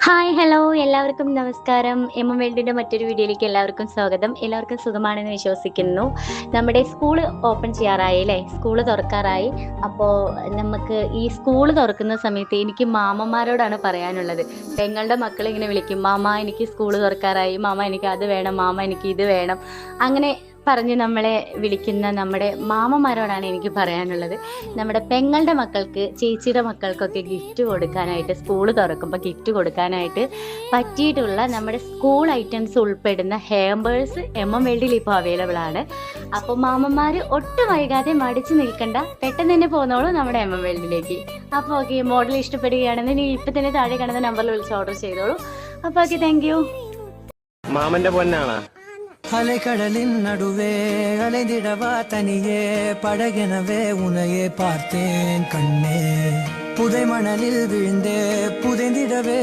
Hi hello എല്ലാവർക്കും നമസ്കാരം. വേൾഡിൻ്റെ മറ്റൊരു വീഡിയോയിലേക്ക് എല്ലാവർക്കും സ്വാഗതം. എല്ലാവർക്കും സുഖമാണെന്ന് വിശ്വസിക്കുന്നു. നമ്മുടെ സ്കൂള് ഓപ്പൺ ചെയ്യാറായി അല്ലേ? സ്കൂള് തുറക്കാറായി. അപ്പോൾ നമുക്ക് ഈ സ്കൂള് തുറക്കുന്ന സമയത്ത് എനിക്ക് മാമന്മാരോടാണ് പറയാനുള്ളത്. പെങ്ങളുടെ മക്കളിങ്ങനെ വിളിക്കും, മാമ എനിക്ക് സ്കൂള് തുറക്കാറായി, മാമ എനിക്ക് അത് വേണം, മാമ എനിക്ക് ഇത് വേണം, അങ്ങനെ പറഞ്ഞ് നമ്മളെ വിളിക്കുന്ന നമ്മുടെ മാമന്മാരോടാണ് എനിക്ക് പറയാനുള്ളത്. നമ്മുടെ പെങ്ങളുടെ മക്കൾക്ക്, ചേച്ചിയുടെ മക്കൾക്കൊക്കെ ഗിഫ്റ്റ് കൊടുക്കാനായിട്ട്, സ്കൂൾ തുറക്കുമ്പോൾ ഗിഫ്റ്റ് കൊടുക്കാനായിട്ട് പറ്റിയിട്ടുള്ള നമ്മുടെ സ്കൂൾ ഐറ്റംസ് ഉൾപ്പെടുന്ന ഹാമ്പേഴ്സ് വേൾഡിൽ ഇപ്പോൾ അവൈലബിൾ ആണ്. അപ്പോൾ മാമന്മാർ ഒട്ടും വൈകാതെ മടിച്ചു നിൽക്കണ്ട, പെട്ടെന്ന് തന്നെ പോന്നോളൂ നമ്മുടെ വേൾഡിലേക്ക്. അപ്പോൾ ഓക്കെ, മോഡൽ ഇഷ്ടപ്പെടുകയാണെന്ന് ഇപ്പം തന്നെ താഴെ കാണുന്ന നമ്പറിൽ വിളിച്ച് ഓർഡർ ചെയ്തോളൂ. അപ്പോൾ ഓക്കെ, താങ്ക് യു. മാമന്റെ പൊന്നാണ്. அலைக்கடலின் நடுவே அலைந்திடவா தனியே படகெனவே உனையே பார்த்தேன் கண்ணே புதை மணலில் விழுந்தே புதைந்திடவே